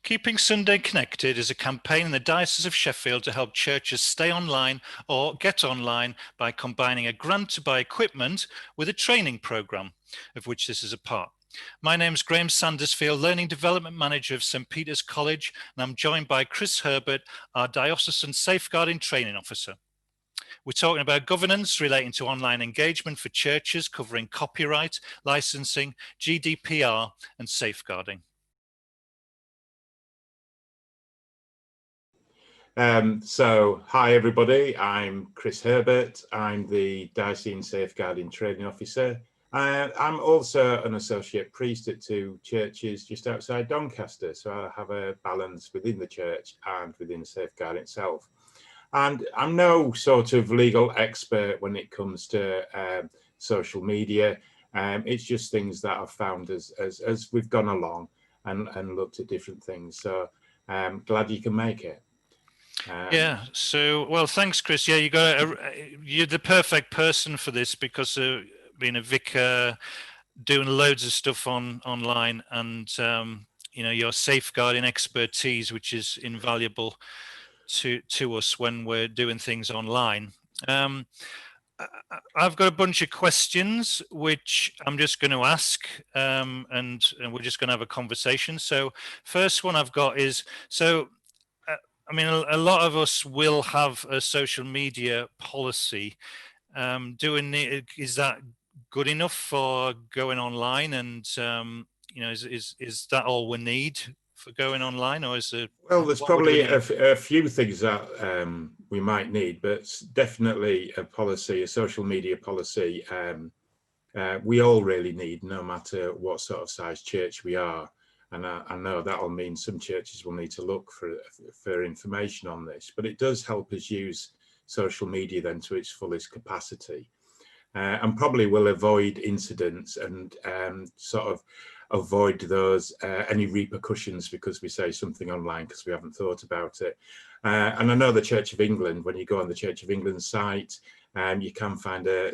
Keeping Sunday Connected is a campaign in the Diocese of Sheffield to help churches stay online or get online by combining a grant to buy equipment with a training programme, of which this is a part. My name's Graham Sandersfield, Learning Development Manager of St Peter's College, and I'm joined by Chris Herbert, our Diocesan Safeguarding Training Officer. We're talking about governance relating to online engagement for churches, covering copyright, licensing, GDPR, and safeguarding. Hi everybody, I'm Chris Herbert. I'm the Diocesan Safeguarding Training Officer. I'm also an associate priest at two churches just outside Doncaster, so I have a balance within the church and within safeguarding itself. And I'm no sort of legal expert when it comes to social media. It's just things that I've found as we've gone along and looked at different things. So I'm glad you can make it. Yeah. So, well, thanks, Chris. Yeah, you're the perfect person for this because being a vicar, doing loads of stuff online, and your safeguarding expertise, which is invaluable to us when we're doing things online. I've got a bunch of questions which I'm just going to ask, and we're just going to have a conversation. So, first one I've got is I mean, a lot of us will have a social media policy. Is that good enough for going online? And is that all we need for going online, or is it? Well, there's probably a few things that we might need, but definitely a policy, a social media policy. We all really need, no matter what sort of size church we are. And I know that'll mean some churches will need to look for information on this, but it does help us use social media then to its fullest capacity, and probably will avoid incidents and sort of avoid those any repercussions because we say something online because we haven't thought about it. And I know the Church of England, when you go on the Church of England site, you can find a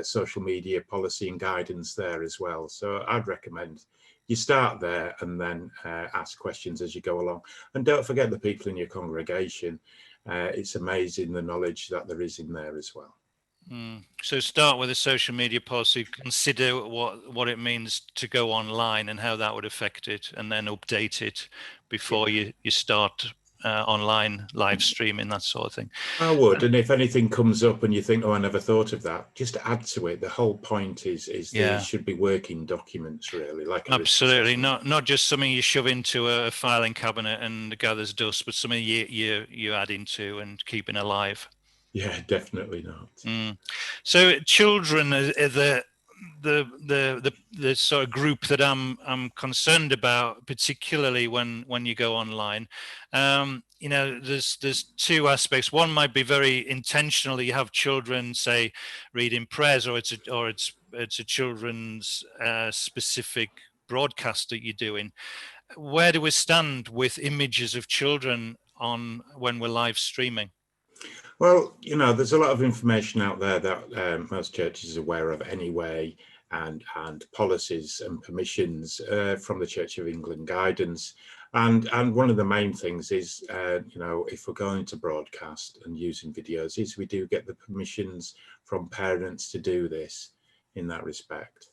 social media policy and guidance there as well. So I'd recommend you start there and then ask questions as you go along. And don't forget the people in your congregation. It's amazing the knowledge that there is in there as well. So start with a social media policy, consider what it means to go online and how that would affect it, and then update it before you start online live streaming, that sort of thing. I would, and if anything comes up and you think, oh, I never thought of that, just add to it. The whole point is these should be working documents, really. Like absolutely, not just something you shove into a filing cabinet and gathers dust, but something you add into and keeping alive. Yeah, definitely not. So children are the sort of group that I'm concerned about, particularly when you go online. There's two aspects. One might be very intentional. You have children, say, reading prayers, or it's a children's specific broadcast that you're doing. Where do we stand with images of children when we're live streaming? Well, there's a lot of information out there that most churches are aware of anyway, and policies and permissions from the Church of England guidance. And one of the main things is, if we're going to broadcast and using videos, is we do get the permissions from parents to do this in that respect.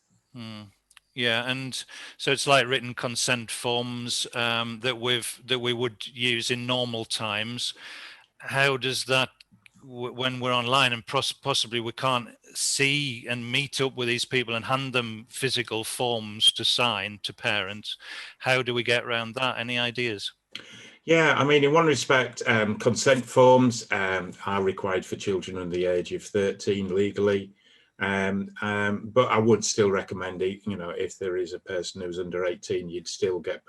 Yeah, and so it's like written consent forms that we would use in normal times. How does that, when we're online and possibly we can't see and meet up with these people and hand them physical forms to sign to parents, how do we get around that? Any ideas? Yeah, I mean, in one respect, consent forms are required for children under the age of 13 legally. But I would still recommend it, if there is a person who's under 18, you'd still get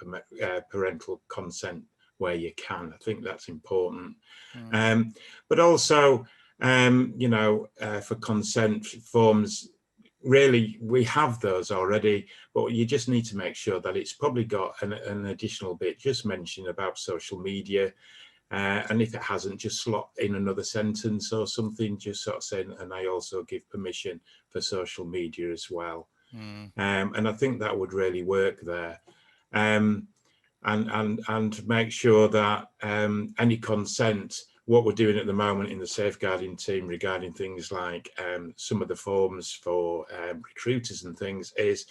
parental consent where you can. I think that's important. But also, for consent forms, really, we have those already, but you just need to make sure that it's probably got an additional bit just mentioned about social media. And if it hasn't, just slot in another sentence or something, just sort of saying, and I also give permission for social media as well. And I think that would really work there. and make sure that any consent, what we're doing at the moment in the safeguarding team regarding things like some of the forms for recruiters and things, is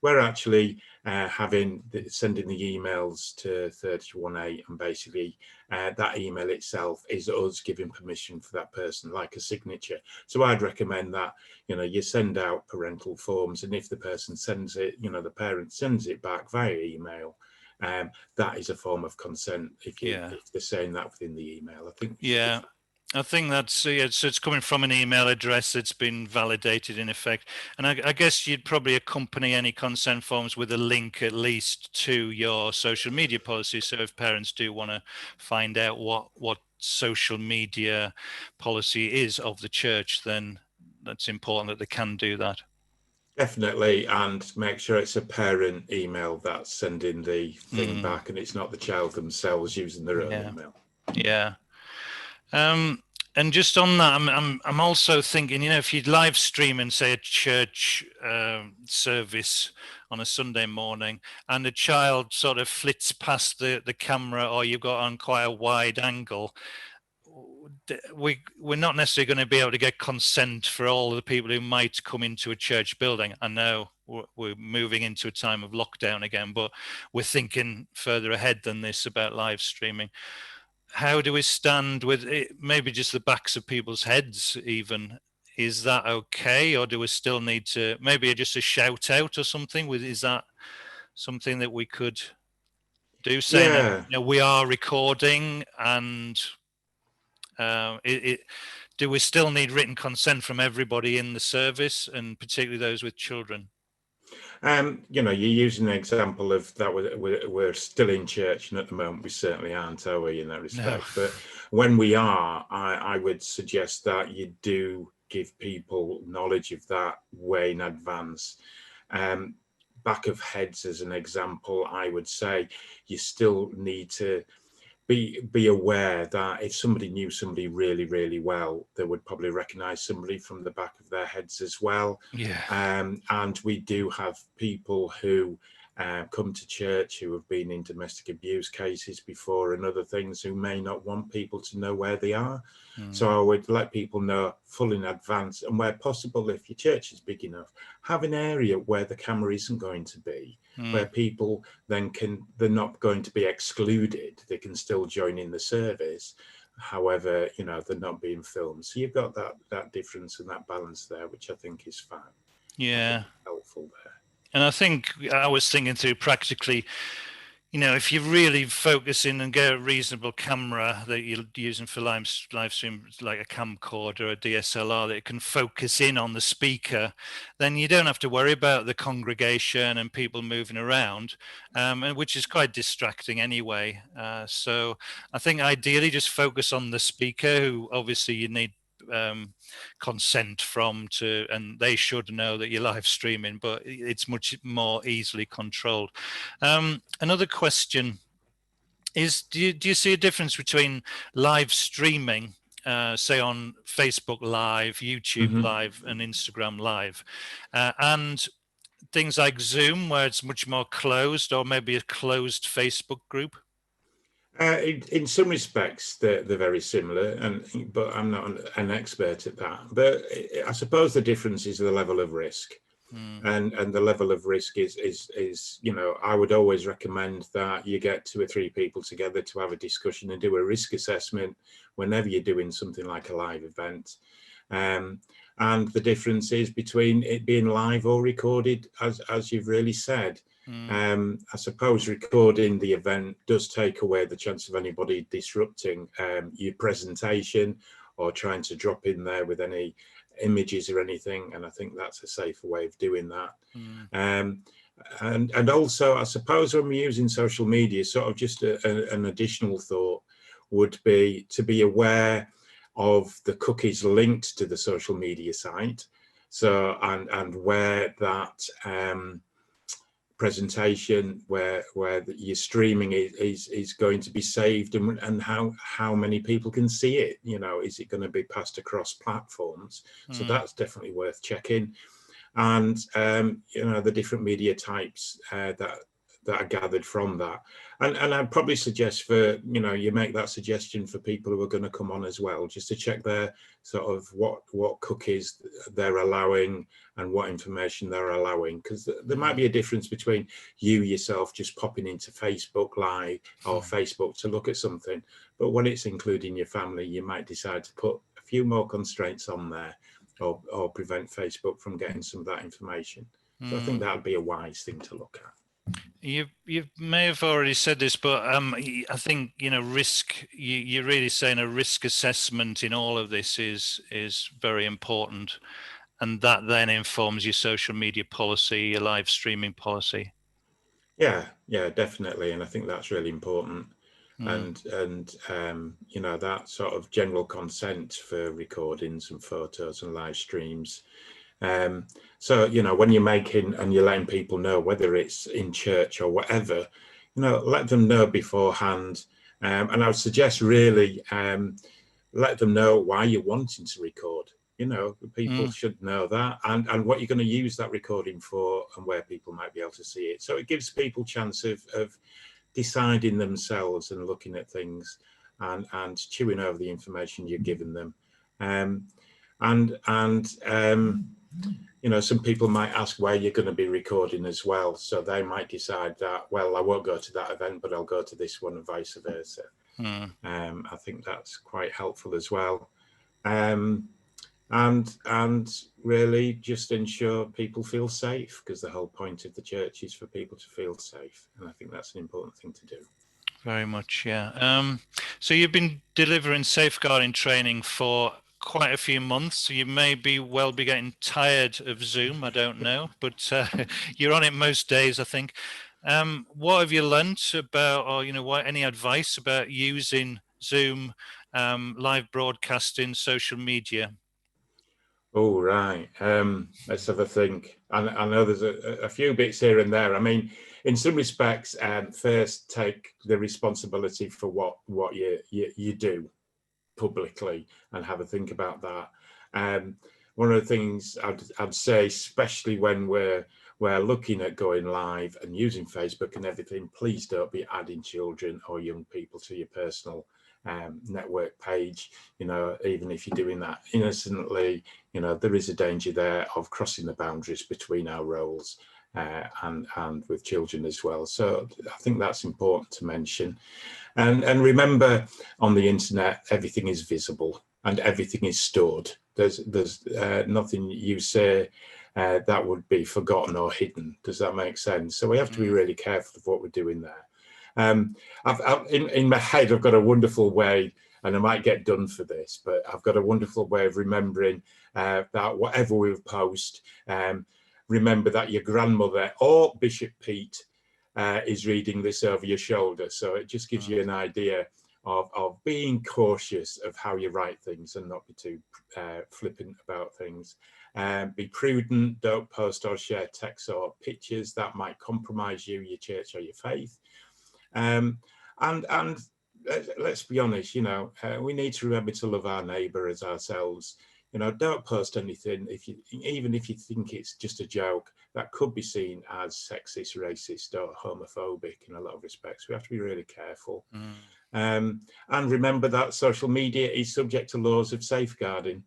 we're actually sending the emails to 31A, and basically that email itself is us giving permission for that person, like a signature. So I'd recommend that, you send out parental forms, and if the person sends it, the parent sends it back via email, that is a form of consent if they're saying that within the email. I think. Yeah. I think that's so it's coming from an email address that's been validated in effect, and I guess you'd probably accompany any consent forms with a link at least to your social media policy. So if parents do want to find out what social media policy is of the church, then that's important that they can do that. Definitely, and make sure it's a parent email that's sending the thing back, and it's not the child themselves using their own email. Yeah. And just on that, I'm also thinking, if you'd live stream and say a church service on a Sunday morning, and a child sort of flits past the camera, or you've got on quite a wide angle, we're not necessarily going to be able to get consent for all of the people who might come into a church building. I know we're moving into a time of lockdown again, but we're thinking further ahead than this about live streaming. How do we stand with it? Maybe just the backs of people's heads even? Is that okay, or do we still need to maybe just a shout out or something? Is that something that we could do, saying that we are recording, and do we still need written consent from everybody in the service, and particularly those with children? You're using an example of that we're still in church, and at the moment we certainly aren't, are we, in that respect? No. But when we are, I would suggest that you do give people knowledge of that way in advance. Back of heads as an example, I would say you still need to be aware that if somebody knew somebody really, really well, they would probably recognize somebody from the back of their heads as well. Yeah. And we do have people who come to church who have been in domestic abuse cases before and other things, who may not want people to know where they are. So I would let people know full in advance, and where possible, if your church is big enough, have an area where the camera isn't going to be, where people then they're not going to be excluded. They can still join in the service. However, they're not being filmed. So you've got that difference and that balance there, which I think is fine. Yeah. Helpful there. And I think I was thinking through practically, if you really focus in and get a reasonable camera that you're using for live stream, like a camcorder or a DSLR, that it can focus in on the speaker, then you don't have to worry about the congregation and people moving around, which is quite distracting anyway. So I think ideally just focus on the speaker, who obviously you need consent from, and they should know that you're live streaming, but it's much more easily controlled. Another question is, do you see a difference between live streaming, say on Facebook Live, YouTube Live, and Instagram Live, and things like Zoom, where it's much more closed, or maybe a closed Facebook group? In some respects, they're very similar, but I'm not an expert at that. But I suppose the difference is the level of risk, and the level of risk is I would always recommend that you get 2 or 3 people together to have a discussion and do a risk assessment whenever you're doing something like a live event. And the difference is between it being live or recorded, as you've really said. I suppose recording the event does take away the chance of anybody disrupting your presentation or trying to drop in there with any images or anything, and I think that's a safer way of doing that. And also, I suppose when we're using social media, sort of just an additional thought would be to be aware of the cookies linked to the social media site, so and where that presentation where your streaming is going to be saved, and how many people can see it. Is it going to be passed across platforms? So that's definitely worth checking. And the different media types that are gathered from that. And I'd probably suggest for, you make that suggestion for people who are going to come on as well, just to check their sort of what cookies they're allowing and what information they're allowing, because there might be a difference between you yourself just popping into Facebook Live or Facebook to look at something, but when it's including your family, you might decide to put a few more constraints on there, or prevent Facebook from getting some of that information. So I think that would be a wise thing to look at. You may have already said this, but I think risk. You're really saying a risk assessment in all of this is very important, and that then informs your social media policy, your live streaming policy. Yeah, definitely, and I think that's really important. And that sort of general consent for recordings and photos and live streams. So when you're making and you're letting people know, whether it's in church or whatever, let them know beforehand. And I would suggest really let them know why you're wanting to record. People should know that, and what you're going to use that recording for, and where people might be able to see it. So it gives people chance of deciding themselves and looking at things and chewing over the information you're giving them. Some people might ask where you're going to be recording as well. So they might decide that, well, I won't go to that event, but I'll go to this one, and vice versa. I think that's quite helpful as well. And really just ensure people feel safe, because the whole point of the church is for people to feel safe. And I think that's an important thing to do. Very much, yeah. So you've been delivering safeguarding training for quite a few months. You may be getting tired of Zoom, I don't know, but you're on it most days, I think. What have you learnt about, or any advice about using Zoom, live broadcasting, social media? Oh, right. Let's have a think. I know there's a few bits here and there. I mean, in some respects, first take the responsibility for what you do publicly, and have a think about that. One of the things I'd say, especially when we're looking at going live and using Facebook and everything, please don't be adding children or young people to your personal network page. Even if you're doing that innocently, there is a danger there of crossing the boundaries between our roles and with children as well. So I think that's important to mention. And remember, on the internet, everything is visible and everything is stored. There's nothing you say that would be forgotten or hidden. Does that make sense? So we have to be really careful of what we're doing there. In my head, I've got a wonderful way, and I might get done for this, but I've got a wonderful way of remembering that whatever we post, remember that your grandmother or Bishop Pete is reading this over your shoulder. So it just gives you an idea of being cautious of how you write things, and not be too flippant about things. Be prudent. Don't post or share texts or pictures that might compromise you, your church, or your faith. And let's be honest, we need to remember to love our neighbour as ourselves. Don't post anything even if you think it's just a joke that could be seen as sexist, racist, or homophobic in a lot of respects. We have to be really careful. And remember that social media is subject to laws of safeguarding,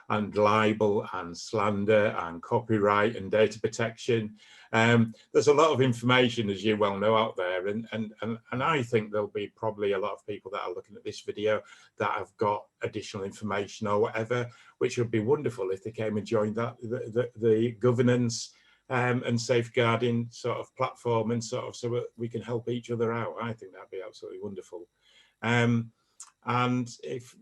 and libel and slander and copyright and data protection. There's a lot of information, as you well know, out there, and I think there'll be probably a lot of people that are looking at this video that have got additional information or whatever, which would be wonderful if they came and joined that the governance and safeguarding sort of platform, and sort of so we can help each other out. I think that'd be absolutely wonderful. And if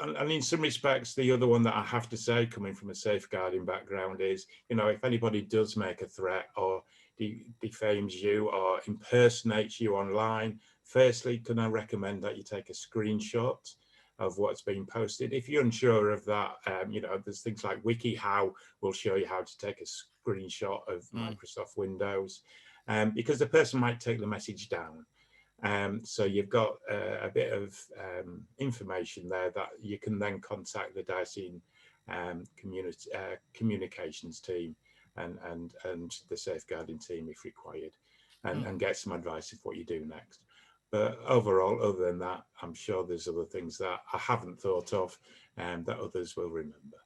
and in some respects, the other one that I have to say, coming from a safeguarding background, is, if anybody does make a threat or defames you or impersonates you online, firstly, can I recommend that you take a screenshot of what's being posted? If you're unsure of that, there's things like WikiHow will show you how to take a screenshot of Microsoft Windows, because the person might take the message down. So you've got a bit of information there that you can then contact the diocesan communications team and the safeguarding team if required, and get some advice of what you do next. But overall, other than that, I'm sure there's other things that I haven't thought of and that others will remember.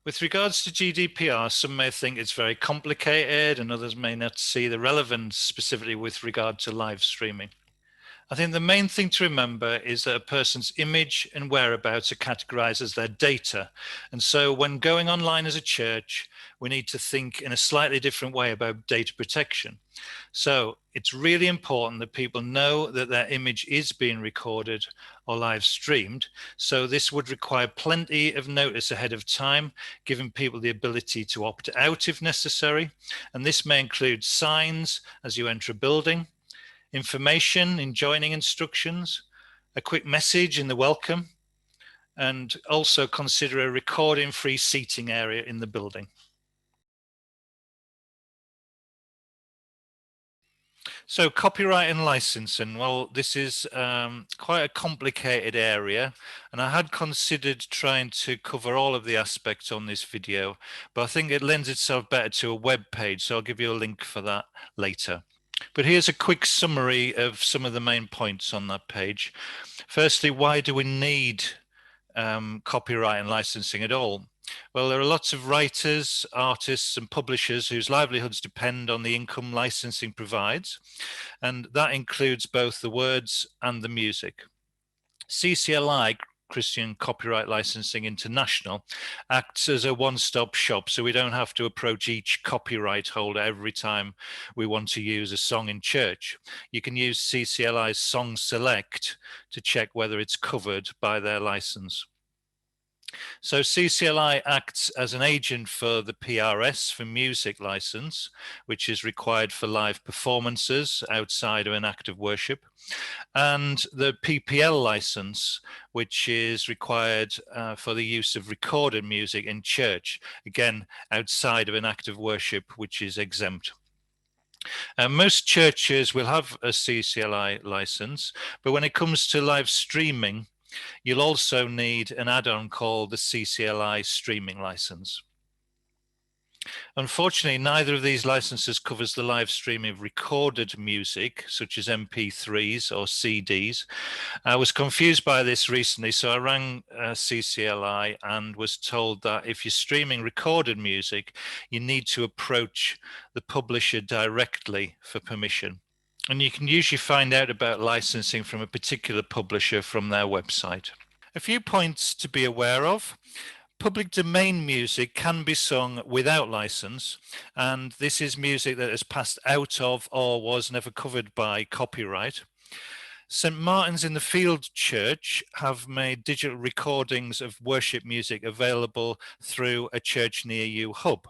With regards to GDPR, some may think it's very complicated and others may not see the relevance specifically with regard to live streaming. I think the main thing to remember is that a person's image and whereabouts are categorized as their data. And so when going online as a church, we need to think in a slightly different way about data protection. So it's really important that people know that their image is being recorded or live streamed. So this would require plenty of notice ahead of time, giving people the ability to opt out if necessary. And this may include signs as you enter a building, information in joining instructions, a quick message in the welcome, and also consider a recording-free seating area in the building. So copyright and licensing, well, this is quite a complicated area, and I had considered trying to cover all of the aspects on this video, but I think it lends itself better to a web page, so I'll give you a link for that later. But here's a quick summary of some of the main points on that page. Firstly, why do we need copyright and licensing at all? Well, there are lots of writers, artists and publishers whose livelihoods depend on the income licensing provides, and that includes both the words and the music. CCLI, Christian Copyright Licensing International, acts as a one-stop shop, so we don't have to approach each copyright holder every time we want to use a song in church. You can use CCLI's Song Select to check whether it's covered by their license. So CCLI acts as an agent for the PRS for music license, which is required for live performances outside of an act of worship, and the PPL license, which is required for the use of recorded music in church, again, outside of an act of worship, which is exempt. Most churches will have a CCLI license, but when it comes to live streaming, you'll also need an add-on called the CCLI streaming license. Unfortunately, neither of these licenses covers the live streaming of recorded music, such as MP3s or CDs. I was confused by this recently, so I rang CCLI and was told that if you're streaming recorded music, you need to approach the publisher directly for permission. And you can usually find out about licensing from a particular publisher from their website. A few points to be aware of. Public domain music can be sung without license, and this is music that has passed out of or was never covered by copyright. St. Martin's in the Field Church have made digital recordings of worship music available through a Church Near You hub.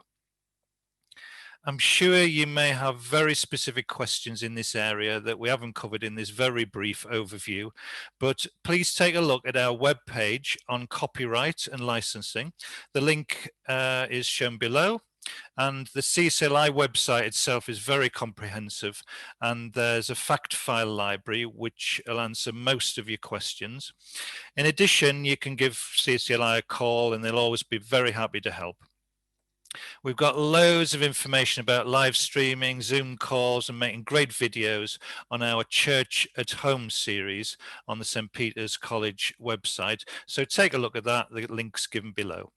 I'm sure you may have very specific questions in this area that we haven't covered in this very brief overview, but please take a look at our webpage on copyright and licensing. The link is shown below, and the CCLI website itself is very comprehensive, and there's a fact file library which will answer most of your questions. In addition, you can give CCLI a call and they'll always be very happy to help. We've got loads of information about live streaming, Zoom calls, and making great videos on our Church at Home series on the St. Peter's College website. So take a look at that. The link's given below.